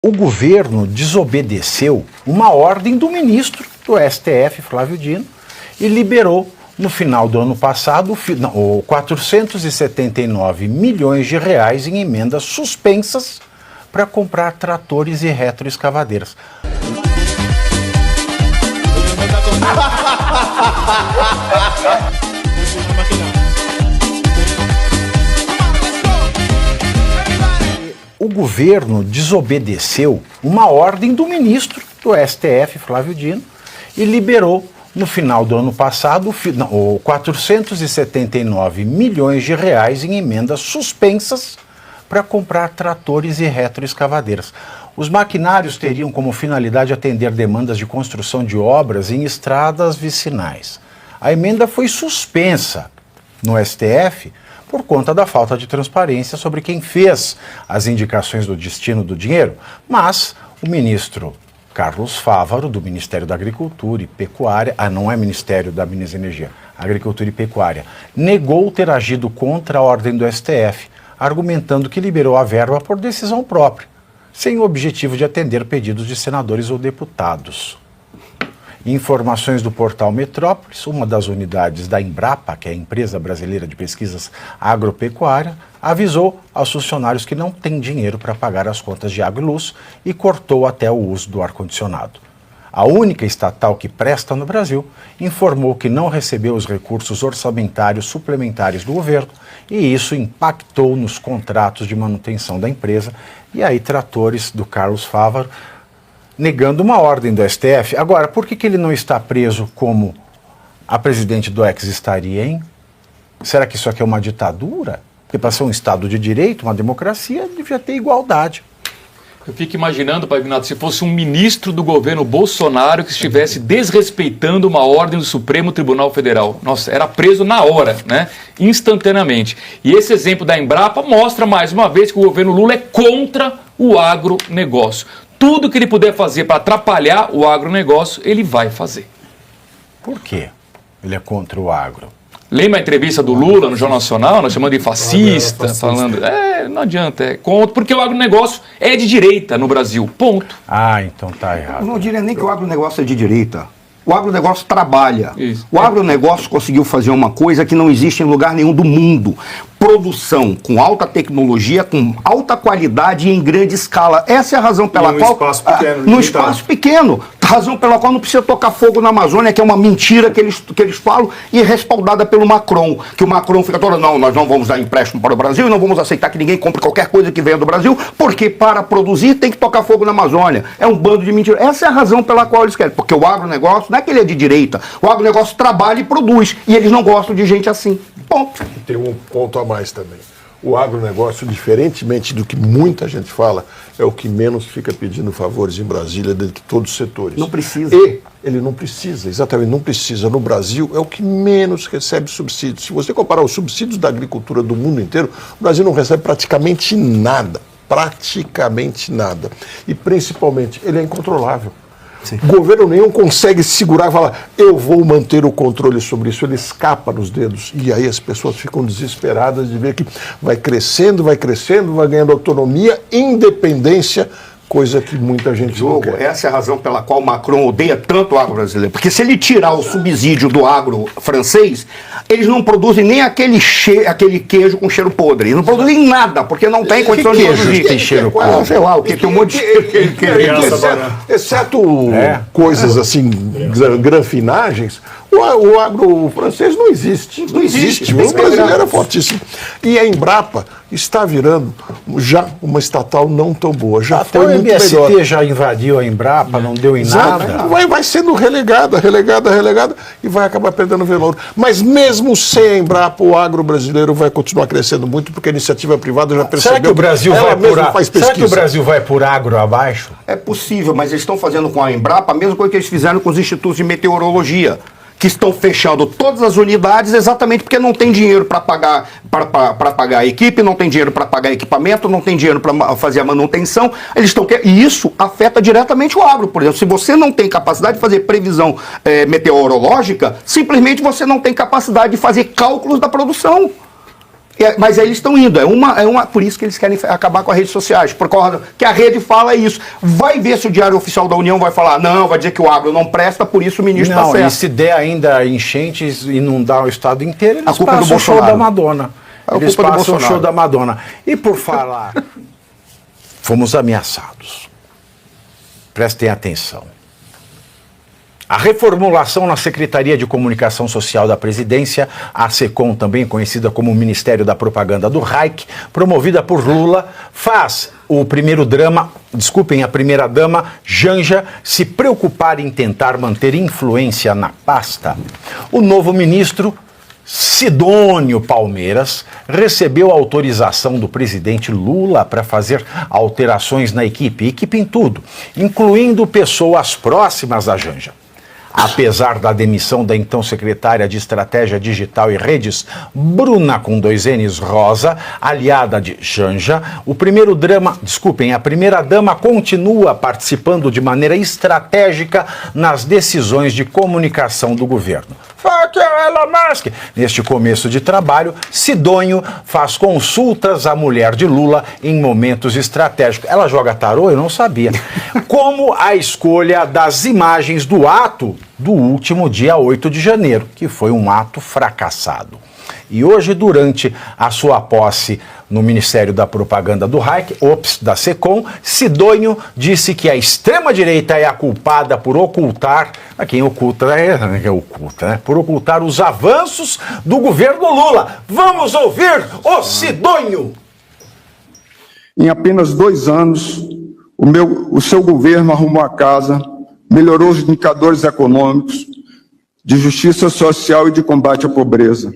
O governo desobedeceu uma ordem do ministro do STF, Flávio Dino, e liberou, no final do ano passado, 479 milhões de reais em emendas suspensas para comprar tratores e retroescavadeiras. O governo desobedeceu uma ordem do ministro do STF, Flávio Dino, e liberou, no final do ano passado, 479 milhões de reais em emendas suspensas para comprar tratores e retroescavadeiras. Os maquinários teriam como finalidade atender demandas de construção de obras em estradas vicinais. A emenda foi suspensa no STF por conta da falta de transparência sobre quem fez as indicações do destino do dinheiro, mas o ministro Carlos Fávaro, do Ministério da Agricultura e Pecuária, não é Ministério da Minas e Energia, Agricultura e Pecuária, negou ter agido contra a ordem do STF, argumentando que liberou a verba por decisão própria, sem o objetivo de atender pedidos de senadores ou deputados. Informações do portal Metrópolis, uma das unidades da Embrapa, que é a Empresa Brasileira de Pesquisas Agropecuária, avisou aos funcionários que não tem dinheiro para pagar as contas de água e luz e cortou até o uso do ar-condicionado. A única estatal que presta no Brasil informou que não recebeu os recursos orçamentários suplementares do governo e isso impactou nos contratos de manutenção da empresa. E aí, tratores do Carlos Fávaro negando uma ordem do STF. Agora, por que ele não está preso como a presidente do ex estaria, hein? Será que isso aqui é uma ditadura? Porque para ser um Estado de Direito, uma democracia, devia ter igualdade. Eu fico imaginando, PAVINATTO, se fosse um ministro do governo Bolsonaro que estivesse desrespeitando uma ordem do Supremo Tribunal Federal. Nossa, era preso na hora, né? Instantaneamente. E esse exemplo da Embrapa mostra mais uma vez que o governo Lula é contra o agronegócio. Tudo que ele puder fazer para atrapalhar o agronegócio, ele vai fazer. Por quê? Ele é contra o agro. Lembra a entrevista do Lula no Jornal Nacional, nós chamando de fascista, falando, não adianta, é contra, porque o agronegócio é de direita no Brasil, ponto. Ah, então tá errado. Eu não diria nem que o agronegócio é de direita. O agronegócio trabalha. Isso. O agronegócio conseguiu fazer uma coisa que não existe em lugar nenhum do mundo. Produção com alta tecnologia, com alta qualidade e em grande escala. Essa é a razão pela qual... Espaço pequeno, num espaço pequeno. Razão pela qual não precisa tocar fogo na Amazônia, que é uma mentira que eles falam, e respaldada pelo Macron. Que o Macron fica todo, não, nós não vamos dar empréstimo para o Brasil e não vamos aceitar que ninguém compre qualquer coisa que venha do Brasil, porque para produzir tem que tocar fogo na Amazônia. É um bando de mentiras. Essa é a razão pela qual eles querem. Porque o agronegócio, não é que ele é de direita, o agronegócio trabalha e produz. E eles não gostam de gente assim. Ponto. Tem um ponto a mais também. O agronegócio, diferentemente do que muita gente fala, é o que menos fica pedindo favores em Brasília dentre todos os setores. Não precisa. E ele não precisa, exatamente, não precisa. No Brasil, é o que menos recebe subsídios. Se você comparar os subsídios da agricultura do mundo inteiro, o Brasil não recebe praticamente nada. Praticamente nada. E, principalmente, ele é incontrolável. Sim. Governo nenhum consegue segurar e falar, eu vou manter o controle sobre isso. Ele escapa nos dedos. E aí as pessoas ficam desesperadas de ver que vai crescendo, vai ganhando autonomia, independência, coisa que muita gente não quer. Essa é a razão pela qual Macron odeia tanto o agro brasileiro. Porque se ele tirar o subsídio do agro francês, eles não produzem nem aquele queijo com cheiro podre. Eles não produzem nada, porque não tem condição de produzir. Tem cheiro podre? Sei lá, o que tem um monte de queijo. Exceto coisas assim, granfinagens, o agro francês não existe. Não existe. O brasileiro é fortíssimo. E a Embrapa está virando já uma estatal não tão boa. Já até foi o muito MST melhor. já invadiu a Embrapa, não deu em nada. Vai sendo relegada e vai acabar perdendo valor. Mas mesmo sem a Embrapa, o agro brasileiro vai continuar crescendo muito, porque a iniciativa privada já percebeu. Será que o Brasil vai por agro abaixo? É possível, mas eles estão fazendo com a Embrapa a mesma coisa que eles fizeram com os institutos de meteorologia, que estão fechando todas as unidades exatamente porque não tem dinheiro para pagar a equipe, não tem dinheiro para pagar equipamento, não tem dinheiro para fazer a manutenção. E isso afeta diretamente o agro. Por exemplo, se você não tem capacidade de fazer previsão meteorológica, simplesmente você não tem capacidade de fazer cálculos da produção. Mas eles estão indo, por isso que eles querem acabar com as redes sociais, por causa que a rede fala isso. Vai ver se o Diário Oficial da União vai falar, não, vai dizer que o agro não presta, por isso o ministro está certo. E se der ainda enchentes e inundar o estado inteiro, eles culpa é do passam o show Bolsonaro. da Madonna. Eles culpa do passam o Bolsonaro. show da Madonna. E por falar, fomos ameaçados. Prestem atenção. A reformulação na Secretaria de Comunicação Social da Presidência, a SECOM, também conhecida como Ministério da Propaganda do Reich, promovida por Lula, faz a primeira-dama, Janja, se preocupar em tentar manter influência na pasta. O novo ministro, Sidônio Palmeiras, recebeu autorização do presidente Lula para fazer alterações na equipe em tudo, incluindo pessoas próximas a Janja. Apesar da demissão da então secretária de Estratégia Digital e Redes, Bruna com 2 N's Rosa, aliada de Janja, a primeira-dama continua participando de maneira estratégica nas decisões de comunicação do governo. Elon Musk. Neste começo de trabalho, Sidônio faz consultas à mulher de Lula em momentos estratégicos. Ela joga tarô? Eu não sabia. Como a escolha das imagens do ato do último dia 8 de janeiro, que foi um ato fracassado. E hoje, durante a sua posse no Ministério da Propaganda do Reich, da SECOM, Sidônio disse que a extrema-direita é a culpada por ocultar, por ocultar os avanços do governo Lula. Vamos ouvir o Sidônio! Em apenas 2 anos, o seu governo arrumou a casa, melhorou os indicadores econômicos, de justiça social e de combate à pobreza.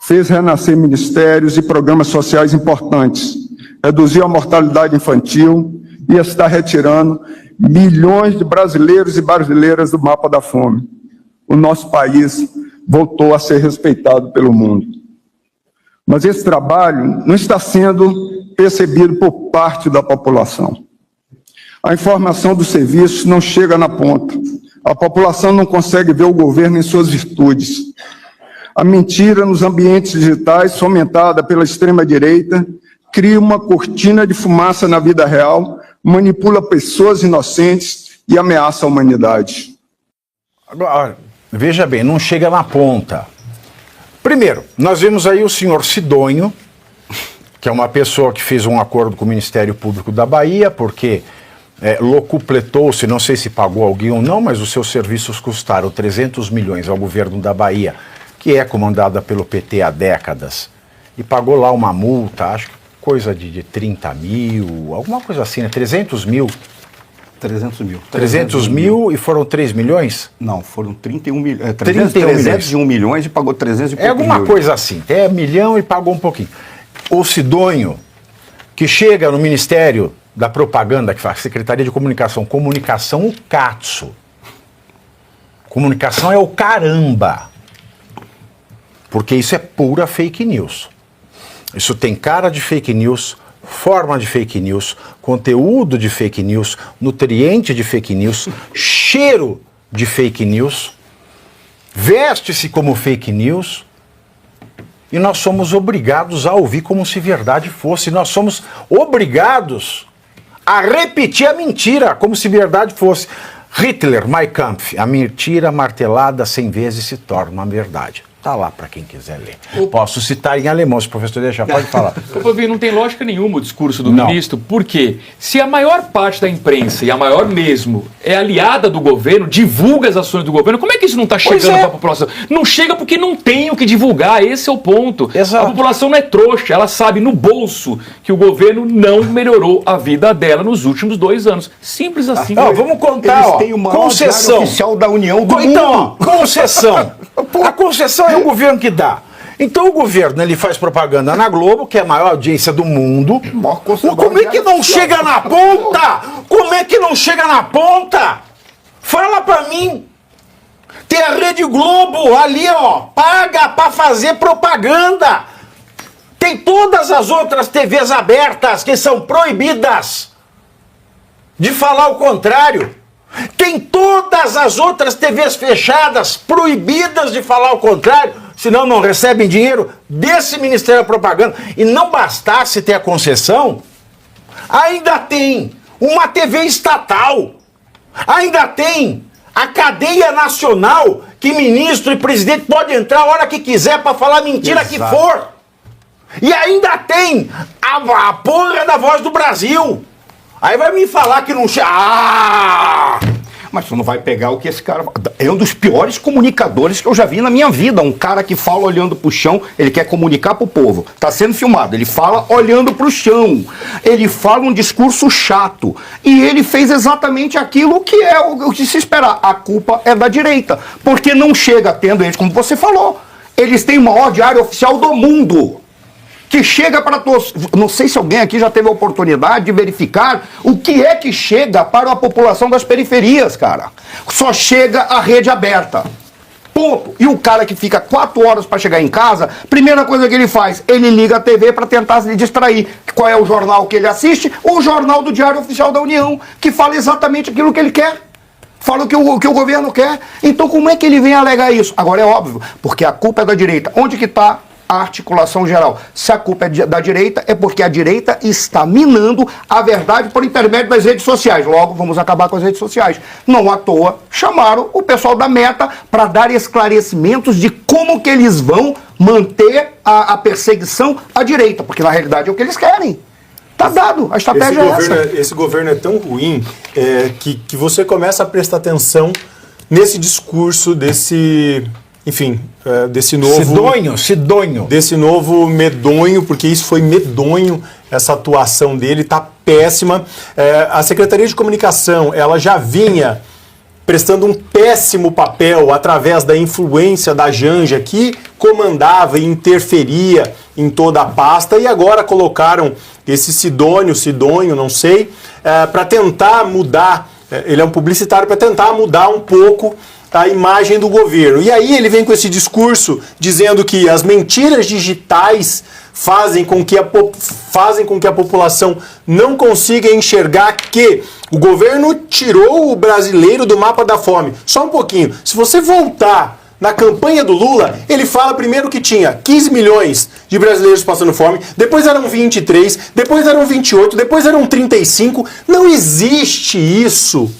Fez renascer ministérios e programas sociais importantes, reduziu a mortalidade infantil e está retirando milhões de brasileiros e brasileiras do mapa da fome. O nosso país voltou a ser respeitado pelo mundo. Mas esse trabalho não está sendo percebido por parte da população. A informação dos serviços não chega na ponta. A população não consegue ver o governo em suas virtudes. A mentira nos ambientes digitais, fomentada pela extrema-direita, cria uma cortina de fumaça na vida real, manipula pessoas inocentes e ameaça a humanidade. Agora, veja bem, não chega na ponta. Primeiro, nós vimos aí o senhor Sidônio, que é uma pessoa que fez um acordo com o Ministério Público da Bahia, porque locupletou-se, não sei se pagou alguém ou não, mas os seus serviços custaram 300 milhões ao governo da Bahia, que é comandada pelo PT há décadas, e pagou lá uma multa, acho que coisa de 30 mil, alguma coisa assim, né? 300 mil. 300 mil. 300 mil e foram 3 milhões? Não, foram 31 milhões. 301 milhões e pagou 300 e poucos alguma mil. Coisa assim, é milhão e pagou um pouquinho. O Sidônio, que chega no Ministério da Propaganda, que faz Secretaria de Comunicação, o catso. Comunicação é o caramba. Porque isso é pura fake news. Isso tem cara de fake news, forma de fake news, conteúdo de fake news, nutriente de fake news, cheiro de fake news, veste-se como fake news, e nós somos obrigados a ouvir como se verdade fosse. Nós somos obrigados a repetir a mentira como se verdade fosse. Hitler, Mein Kampf, a mentira martelada 100 vezes se torna uma verdade. Está lá para quem quiser ler. Posso citar em alemão, se o professor deixar, pode falar. Não tem lógica nenhuma o discurso do ministro, porque se a maior parte da imprensa, e a maior mesmo, é aliada do governo, divulga as ações do governo, como é que isso não está chegando para a população? Não chega porque não tem o que divulgar, esse é o ponto. Exato. A população não é trouxa, ela sabe no bolso que o governo não melhorou a vida dela nos últimos 2 anos. Simples assim. Vamos contar, Eles têm o maior concessão diário oficial da União do Então, mundo. concessão. A concessão é o governo que dá. Então o governo, ele faz propaganda na Globo, que é a maior audiência do mundo. Como é que não chega na ponta? Como é que não chega na ponta? Fala pra mim. Tem a Rede Globo ali, ó, paga pra fazer propaganda. Tem todas as outras TVs abertas que são proibidas de falar o contrário. Tem todas as outras TVs fechadas, proibidas de falar o contrário, senão não recebem dinheiro desse Ministério da Propaganda, e não bastasse ter a concessão, ainda tem uma TV estatal, ainda tem a cadeia nacional que ministro e presidente pode entrar a hora que quiser para falar mentira que for. E ainda tem a porra da Voz do Brasil. Aí vai me falar que não... Mas você não vai pegar o que esse cara... É um dos piores comunicadores que eu já vi na minha vida. Um cara que fala olhando pro chão, ele quer comunicar pro povo. Tá sendo filmado, ele fala olhando pro chão. Ele fala um discurso chato. E ele fez exatamente aquilo que é o que se esperar. A culpa é da direita. Porque não chega tendo eles, como você falou. Eles têm o maior diário oficial do mundo. Que chega para todos. Não sei se alguém aqui já teve a oportunidade de verificar o que é que chega para a população das periferias, cara. Só chega a rede aberta. Ponto. E o cara que fica 4 horas para chegar em casa, primeira coisa que ele faz, ele liga a TV para tentar se distrair. Qual é o jornal que ele assiste? O jornal do Diário Oficial da União, que fala exatamente aquilo que ele quer. Fala o que o governo quer. Então como é que ele vem alegar isso? Agora é óbvio, porque a culpa é da direita. Onde que está a articulação geral? Se a culpa é da direita, é porque a direita está minando a verdade por intermédio das redes sociais. Logo, vamos acabar com as redes sociais. Não à toa, chamaram o pessoal da Meta para dar esclarecimentos de como que eles vão manter a perseguição à direita, porque na realidade é o que eles querem. Tá dado, a estratégia é essa. Esse governo é tão ruim que você começa a prestar atenção nesse discurso desse... Enfim, desse novo... Sidonho. Desse novo medonho, porque isso foi medonho, essa atuação dele está péssima. A Secretaria de Comunicação, ela já vinha prestando um péssimo papel através da influência da Janja, que comandava e interferia em toda a pasta, e agora colocaram esse Sidonho, não sei, para tentar mudar, ele é um publicitário, para tentar mudar um pouco a imagem do governo. E aí ele vem com esse discurso dizendo que as mentiras digitais fazem com que a população não consiga enxergar que o governo tirou o brasileiro do mapa da fome. Só um pouquinho. Se você voltar na campanha do Lula, ele fala primeiro que tinha 15 milhões de brasileiros passando fome, depois eram 23, depois eram 28, depois eram 35. Não existe isso.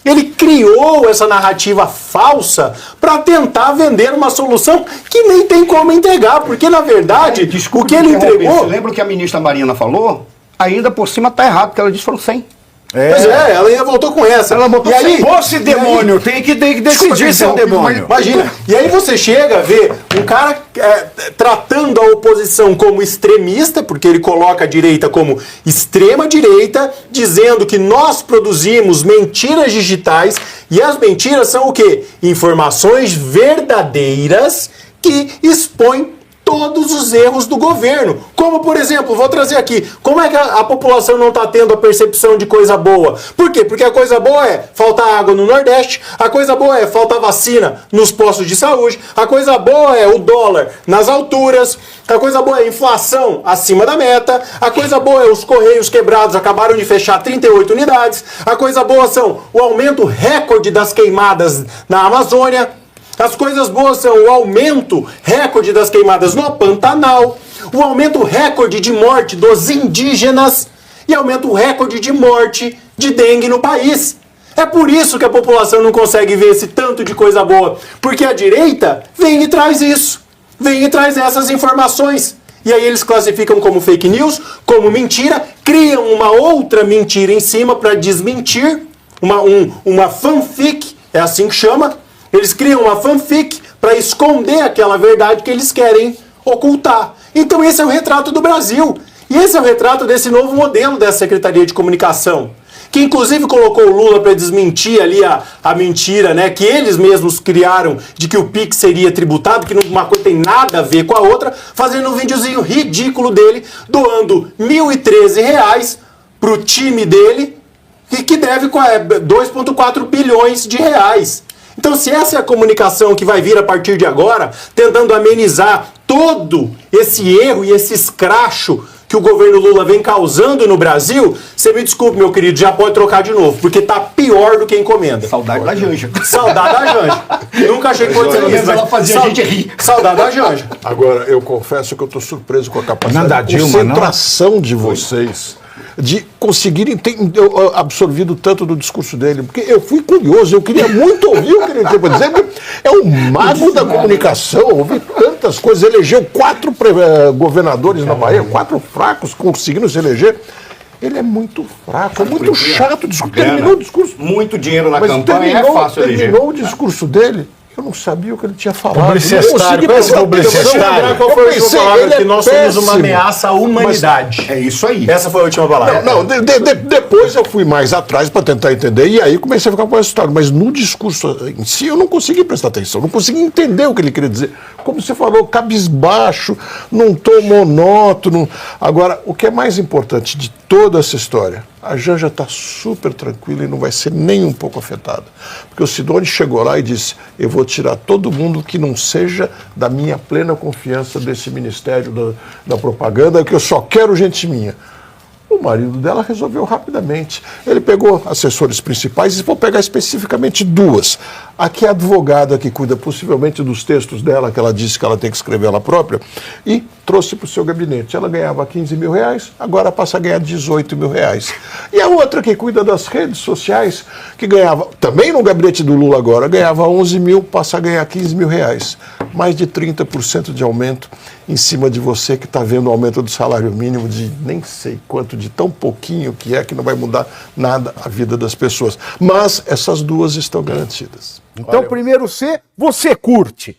Ele criou essa narrativa falsa para tentar vender uma solução que nem tem como entregar, porque na verdade o que ele entregou... Você lembra o que a ministra Marina falou? Ainda por cima tá errado, porque ela disse que foram 100. Pois é, ela ainda voltou com essa. Ela botou E aí, fosse demônio, tem que decidir se é um demônio. Imagina. E aí você chega a ver um cara tratando a oposição como extremista, porque ele coloca a direita como extrema direita, dizendo que nós produzimos mentiras digitais, e as mentiras são o quê? Informações verdadeiras que expõem todos os erros do governo. Como, por exemplo, vou trazer aqui, como é que a população não está tendo a percepção de coisa boa? Por quê? Porque a coisa boa é faltar água no Nordeste, a coisa boa é faltar vacina nos postos de saúde, a coisa boa é o dólar nas alturas, a coisa boa é a inflação acima da meta, a coisa boa é os Correios quebrados, acabaram de fechar 38 unidades, a coisa boa são o aumento recorde das queimadas na Amazônia. As coisas boas são o aumento recorde das queimadas no Pantanal, o aumento recorde de morte dos indígenas e aumento recorde de morte de dengue no país. É por isso que a população não consegue ver esse tanto de coisa boa, porque a direita vem e traz isso, vem e traz essas informações. E aí eles classificam como fake news, como mentira, criam uma outra mentira em cima para desmentir, uma fanfic, é assim que chama. Eles criam uma fanfic para esconder aquela verdade que eles querem ocultar. Então esse é o retrato do Brasil. E esse é o retrato desse novo modelo dessa Secretaria de Comunicação, que inclusive colocou o Lula para desmentir ali a mentira, né, que eles mesmos criaram de que o PIX seria tributado, que uma coisa tem nada a ver com a outra, fazendo um videozinho ridículo dele, doando R$ 1.013 para o time dele, que deve 2,4 bilhões de reais. Então, se essa é a comunicação que vai vir a partir de agora, tentando amenizar todo esse erro e esse escracho que o governo Lula vem causando no Brasil, você me desculpe, meu querido, já pode trocar de novo, porque tá pior do que encomenda. Saudade da Janja. Saudade da Janja. Nunca achei que fosse dizer isso, ela fazia a gente rir. Saudade da Janja. Agora, eu confesso que eu estou surpreso com a capacidade Não dá de Dilma, concentração de vocês, de conseguirem ter absorvido tanto do discurso dele, porque eu fui curioso, eu queria muito ouvir o que ele tinha para dizer, porque é um mago da comunicação, ouvi tantas coisas, elegeu 4 governadores na Bahia, 4 fracos conseguindo se eleger. Ele é muito fraco, é muito chato, terminou o discurso. Muito dinheiro na Mas campanha, é fácil eleger. terminou o discurso dele. Eu não sabia o que ele tinha falado. Publicitário, conhece publicitário? Qual foi a última palavra? Que nós somos uma péssimo. ameaça à humanidade. É isso aí. Essa foi a última palavra. Não, depois eu fui mais atrás para tentar entender, e aí comecei a ficar com essa história. Mas no discurso em si eu não consegui prestar atenção, não consegui entender o que ele queria dizer. Como você falou, cabisbaixo, num tom monótono. Agora, o que é mais importante de toda essa história, a Janja está super tranquila e não vai ser nem um pouco afetada. Porque o Sidoni chegou lá e disse, eu vou tirar todo mundo que não seja da minha plena confiança desse Ministério da Propaganda, que eu só quero gente minha. O marido dela resolveu rapidamente. Ele pegou assessores principais e vou pegar especificamente 2. A que é a advogada que cuida possivelmente dos textos dela, que ela disse que ela tem que escrever ela própria, e trouxe para o seu gabinete. Ela ganhava 15 mil reais, agora passa a ganhar 18 mil reais. E a outra que cuida das redes sociais, que ganhava, também no gabinete do Lula agora, ganhava 11 mil, passa a ganhar 15 mil reais. Mais de 30% de aumento em cima de você que está vendo o aumento do salário mínimo de nem sei quanto, de tão pouquinho que é, que não vai mudar nada a vida das pessoas. Mas essas 2 estão garantidas. Então, primeiro C, você curte,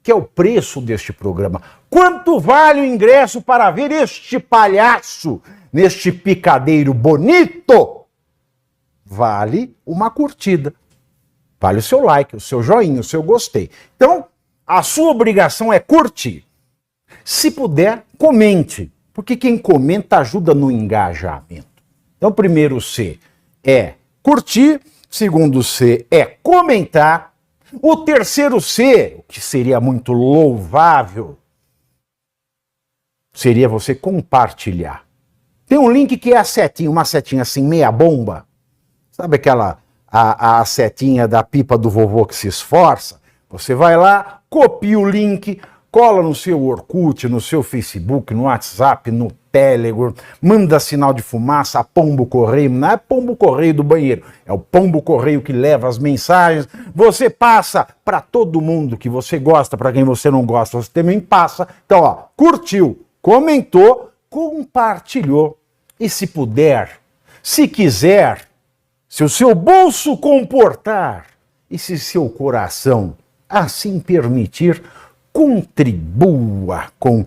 que é o preço deste programa. Quanto vale o ingresso para ver este palhaço neste picadeiro bonito? Vale uma curtida. Vale o seu like, o seu joinha, o seu gostei. Então, a sua obrigação é curtir. Se puder, comente, porque quem comenta ajuda no engajamento. Então, primeiro C é curtir, segundo C é comentar, o terceiro C, o que seria muito louvável, seria você compartilhar. Tem um link que é a setinha, uma setinha assim, meia bomba. Sabe aquela, a setinha da pipa do vovô que se esforça? Você vai lá, copia o link, cola no seu Orkut, no seu Facebook, no WhatsApp, no Telegram, manda sinal de fumaça, pombo correio, não é pombo correio do banheiro, é o pombo correio que leva as mensagens, você passa para todo mundo que você gosta, para quem você não gosta, você também passa. Então, ó, curtiu, comentou, compartilhou, e se puder, se quiser, se o seu bolso comportar, e se seu coração assim permitir, contribua com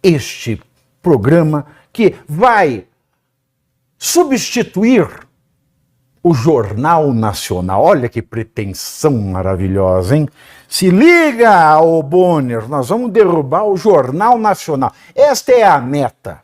este programa que vai substituir o Jornal Nacional. Olha que pretensão maravilhosa, hein? Se liga, ô Bonner, nós vamos derrubar o Jornal Nacional. Esta é a meta.